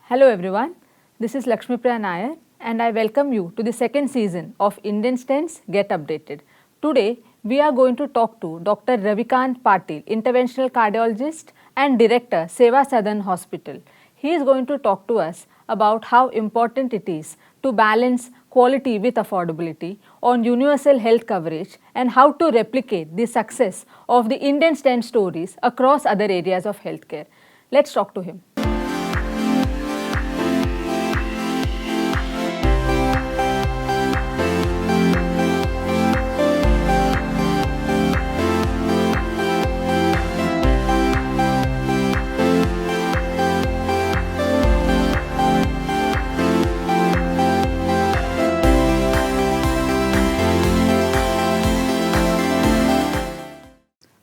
Hello everyone, this is Lakshmi Priya Nair and I welcome you to the second season of Indian Stents Get Updated. Today we are going to talk to Dr. Ravikant Patil, interventional cardiologist and director, Seva Southern Hospital. He is going to talk to us about how important it is to balance quality with affordability on universal health coverage and how to replicate the success of the Indian stent stories across other areas of healthcare. Let's talk to him.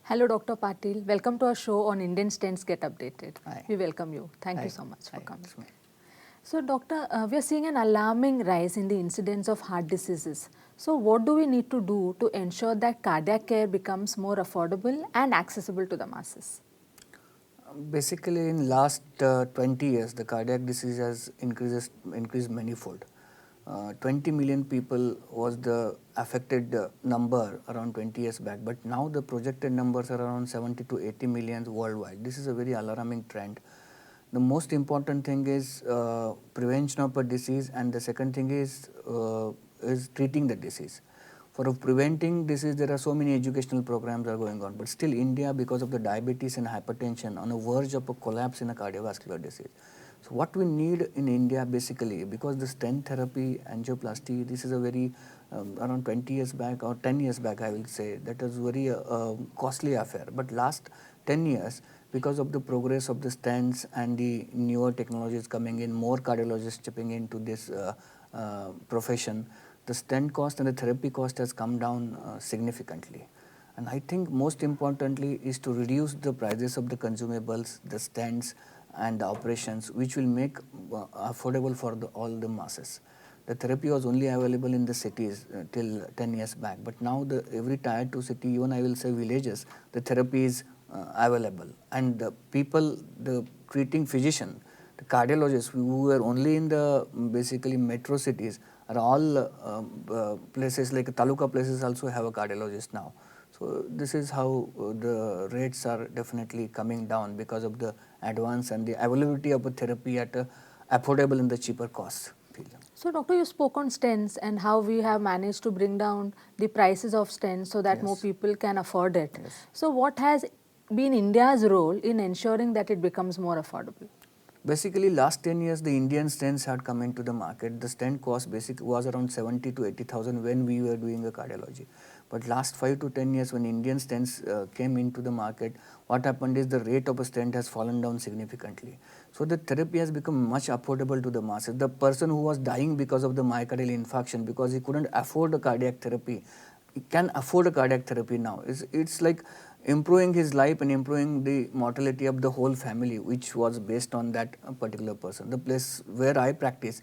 Hello, Dr. Patil. Welcome to our show on Indian Stents Get Updated. Hi. We welcome you. Thank Hi. you so much for Hi. coming. So, Doctor, we are seeing an alarming rise in the incidence of heart diseases. So, what do we need to do to ensure that cardiac care becomes more affordable and accessible to the masses? Basically, in last 20 years, the cardiac disease has increased manifold. 20 million people was the affected number around 20 years back, but now the projected numbers are around 70 to 80 million worldwide. This is a very alarming trend. The most important thing is prevention of a disease, and the second thing is treating the disease. For preventing disease, there are so many educational programs are going on, but still India, because of the diabetes and hypertension, on a verge of a collapse in a cardiovascular disease. So what we need in India basically, because the stent therapy, angioplasty, this is a very around 20 years back or 10 years back, I will say, that was very costly affair. But last 10 years, because of the progress of the stents and the newer technologies coming in, more cardiologists chipping into this profession, the stent cost and the therapy cost has come down significantly. And I think most importantly is to reduce the prices of the consumables, the stents and the operations, which will make affordable for all the masses. The therapy was only available in the cities till 10 years back, but now every tier 2 city, even I will say villages, the therapy is available. And the people, the treating physician, the cardiologists who were only in the basically metro cities are all places like taluka places also have a cardiologist now. So this is how the rates are definitely coming down because of the advance and the availability of a therapy at a affordable and the cheaper cost. So, Doctor, you spoke on stents and how we have managed to bring down the prices of stents so that more people can afford it. Yes. So, what has been India's role in ensuring that it becomes more affordable? Basically, last 10 years, the Indian stents had come into the market. The stent cost was around 70 to 80,000 when we were doing the cardiology. But last 5 to 10 years, when Indian stents came into the market, what happened is the rate of a stent has fallen down significantly. So the therapy has become much affordable to the masses. The person who was dying because of the myocardial infarction, because he couldn't afford a cardiac therapy, he can afford a cardiac therapy now. It's like improving his life and improving the mortality of the whole family, which was based on that particular person. The place where I practice,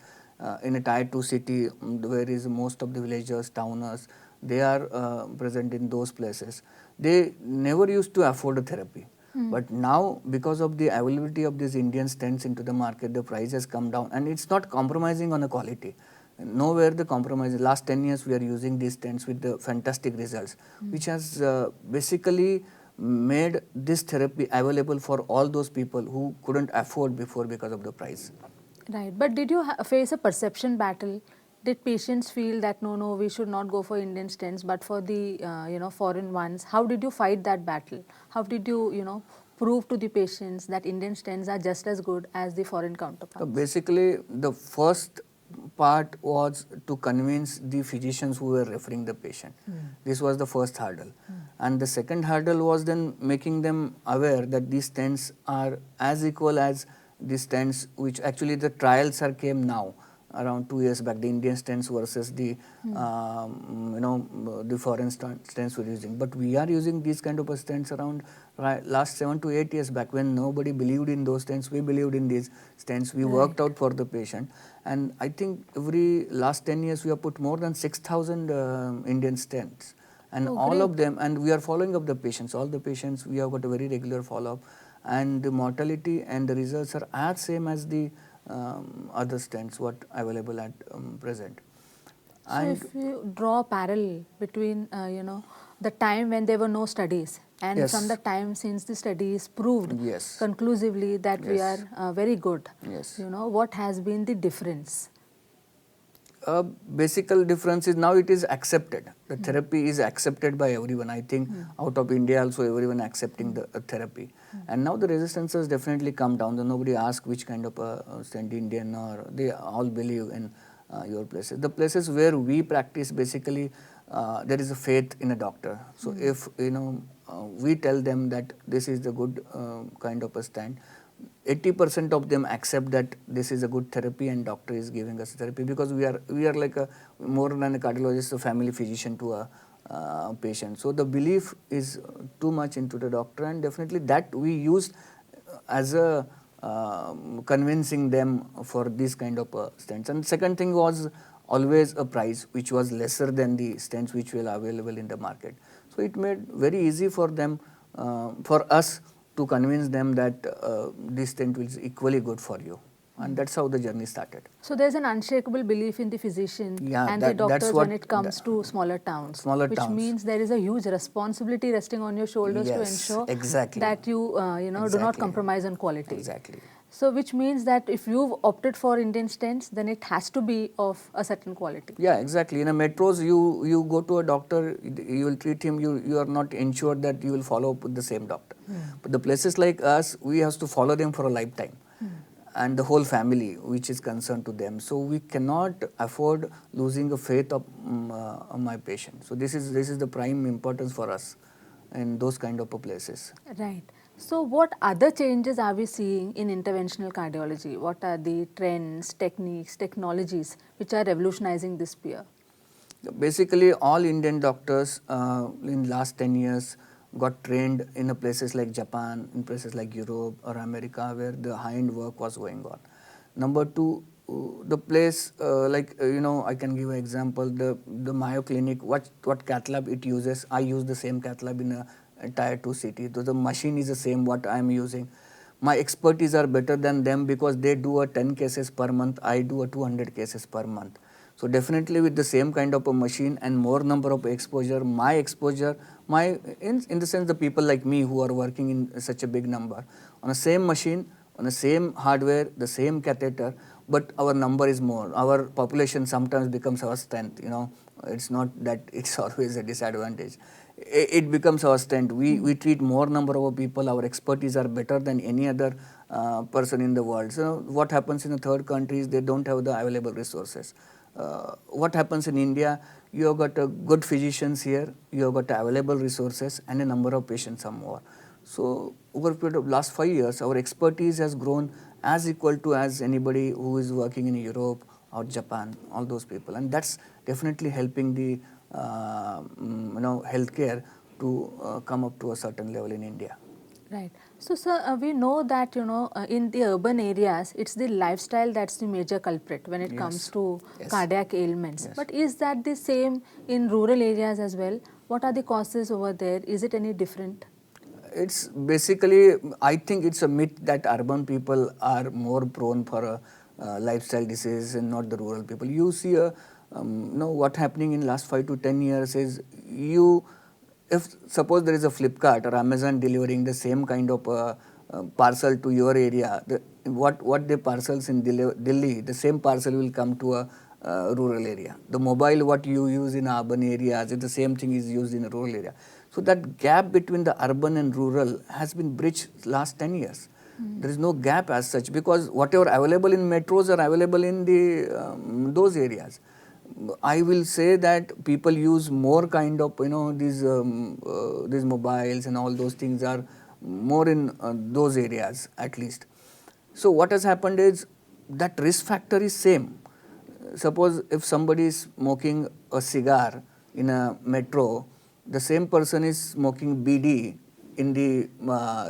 in a tier 2 city, where is most of the villagers, towners, they are present in those places. They never used to afford a therapy. But now, because of the availability of these Indian stents into the market, the price has come down, and it's not compromising on the quality. Nowhere the compromise. Last 10 years we are using these stents with the fantastic results, which has basically made this therapy available for all those people who couldn't afford before because of the price. Right, but did you face a perception battle? Did patients feel that no, we should not go for Indian stents, but for the foreign ones? How did you fight that battle? How did you prove to the patients that Indian stents are just as good as the foreign counterparts? So basically, the first part was to convince the physicians who were referring the patient. This was the first hurdle. And the second hurdle was then making them aware that these stents are as equal as the stents which actually the trials are came now around 2 years back, the Indian stents versus the the foreign stents we're using. But we are using these kind of stents around last 7 to 8 years back, when nobody believed in those stents. We believed in these stents. We worked out for the patient, and I think every last 10 years we have put more than 6,000 Indian stents, and all of them, and we are following up the patients. All the patients, we have got a very regular follow up, and the mortality and the results are as same as the other stents what available at present. So And if you draw a parallel between, the time when there were no studies and Yes. from the time since the studies proved Yes. conclusively that we are Yes. very good, Yes. what has been the difference? Basic difference is now it is accepted. The therapy is accepted by everyone. I think out of India also everyone accepting the therapy. And now the resistance has definitely come down. Nobody asks which kind of stent Indian, or they all believe in your places. The places where we practice, basically there is a faith in a doctor. So if we tell them that this is the good kind of a stent, 80% of them accept that this is a good therapy and doctor is giving us therapy, because we are like a more than a cardiologist, a family physician to a patient. So the belief is too much into the doctor, and definitely that we use as a convincing them for this kind of stents. And second thing was always a price which was lesser than the stents which were available in the market. So it made very easy for them, for us to convince them that this stent is equally good for you. And that's how the journey started. So there's an unshakable belief in the physician Yeah, and that's the doctors what when it comes to smaller towns. Smaller which towns. means there is a huge responsibility resting on your shoulders to Yes, ensure exactly. that you do not Exactly. compromise on quality. Exactly. So which means that if you've opted for Indian stents, then it has to be of a certain quality. Yeah, exactly. In a metros, you go to a doctor, you will treat him, you are not ensured that you will follow up with the same doctor. But the places like us, we have to follow them for a lifetime. And the whole family which is concerned to them. So we cannot afford losing a faith of my patient. So this is the prime importance for us in those kind of places. Right. So what other changes are we seeing in interventional cardiology? What are the trends, techniques, technologies which are revolutionizing this sphere? Basically, all Indian doctors in last 10 years got trained in places like Japan, in places like Europe or America, where the high-end work was going on. Number two, the place I can give an example. The Mayo Clinic, what cath lab it uses, I use the same cath lab in a tier 2 city. So the machine is the same what I am using. My expertise are better than them because they do a 10 cases per month, I do a 200 cases per month. So definitely with the same kind of a machine and more number of exposure, in the sense the people like me who are working in such a big number, on the same machine, on the same hardware, the same catheter, but our number is more. Our population sometimes becomes our strength, It's not that it's always a disadvantage. It becomes our strength. We treat more number of people, our expertise are better than any other person in the world. So what happens in the third countries, they don't have the available resources. What happens in India, you have got good physicians here, you have got available resources and a number of patients are more. So over a period of last 5 years, our expertise has grown as equal to as anybody who is working in Europe or Japan, all those people. And that's definitely helping the healthcare to come up to a certain level in India. Right. So, sir, we know that, in the urban areas, it's the lifestyle that's the major culprit when it comes to cardiac ailments. Yes. But is that the same in rural areas as well? What are the causes over there? Is it any different? It's basically, I think it's a myth that urban people are more prone for lifestyle disease and not the rural people. You see, what happening in last 5 to 10 years is if suppose there is a Flipkart or Amazon delivering the same kind of parcel to your area, what the parcels in Delhi, the same parcel will come to a rural area. The mobile what you use in urban areas, the same thing is used in a rural area. So that gap between the urban and rural has been bridged last 10 years. There is no gap as such, because whatever available in metros are available in the those areas. I will say that people use more kind of these mobiles and all those things are more in those areas at least. So what has happened is that risk factor is same. Suppose if somebody is smoking a cigar in a metro, the same person is smoking BD in the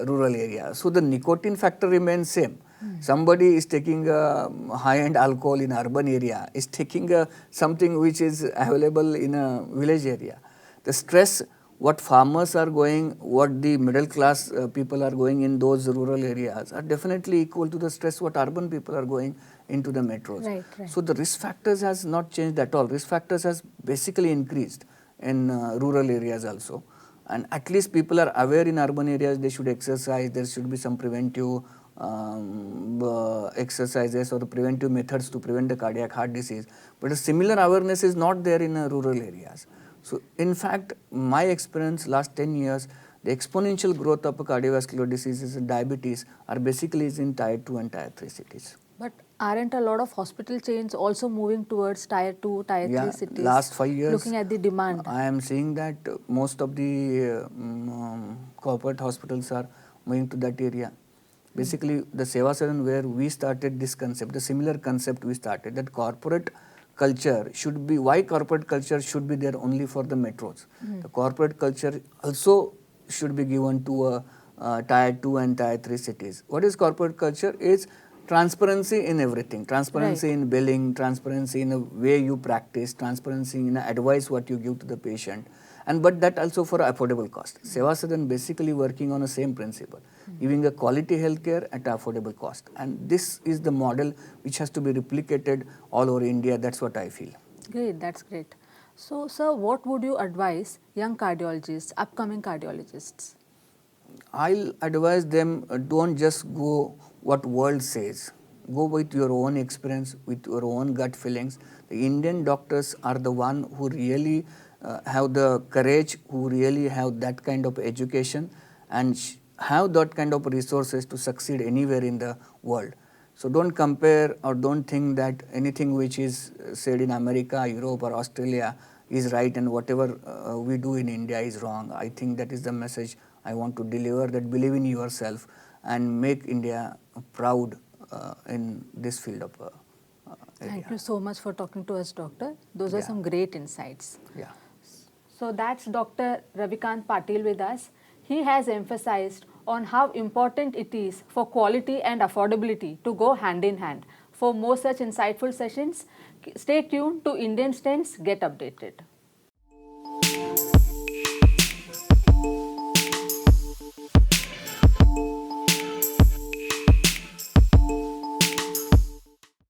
rural area. So the nicotine factor remains same. Somebody is taking high-end alcohol in urban area, is taking something which is available in a village area. The stress what farmers are going, what the middle class people are going in those rural areas are definitely equal to the stress what urban people are going into the metros. Right, right. So the risk factors has not changed at all. Risk factors has basically increased in rural areas also. And at least people are aware in urban areas they should exercise, there should be some preventive exercises or the preventive methods to prevent the cardiac heart disease. But a similar awareness is not there in rural areas. So in fact, my experience last 10 years, the exponential growth of cardiovascular diseases and diabetes are basically is in tier 2 and tier 3 cities. But aren't a lot of hospital chains also moving towards tier 2, tier 3 cities? Last 5 years, looking at the demand. I am seeing that most of the corporate hospitals are moving to that area. Basically, the Seva Sadan where we started this concept, the similar concept we started, that corporate culture should be, why corporate culture should be there only for the metros. The corporate culture also should be given to tier 2 and tier 3 cities. What is corporate culture? Is transparency in everything, transparency in billing, transparency in the way you practice, transparency in the advice what you give to the patient, and but that also for affordable cost. Seva Sadan basically working on the same principle, giving a quality healthcare at affordable cost, and this is the model which has to be replicated all over India. That's what I feel. Great, that's great. So, sir, what would you advise young cardiologists, upcoming cardiologists? I'll advise them, don't just go what world says. Go with your own experience, with your own gut feelings. The Indian doctors are the one who really have the courage, who really have that kind of education and have that kind of resources to succeed anywhere in the world. So don't compare or don't think that anything which is said in America, Europe or Australia is right and whatever we do in India is wrong. I think that is the message I want to deliver, that believe in yourself and make India proud in this field of area. Thank you so much for talking to us, doctor. Those are some great insights. Yeah. So that's Dr. Ravikant Patil with us. He has emphasized on how important it is for quality and affordability to go hand in hand. For more such insightful sessions, stay tuned to Indian Stents Get Updated.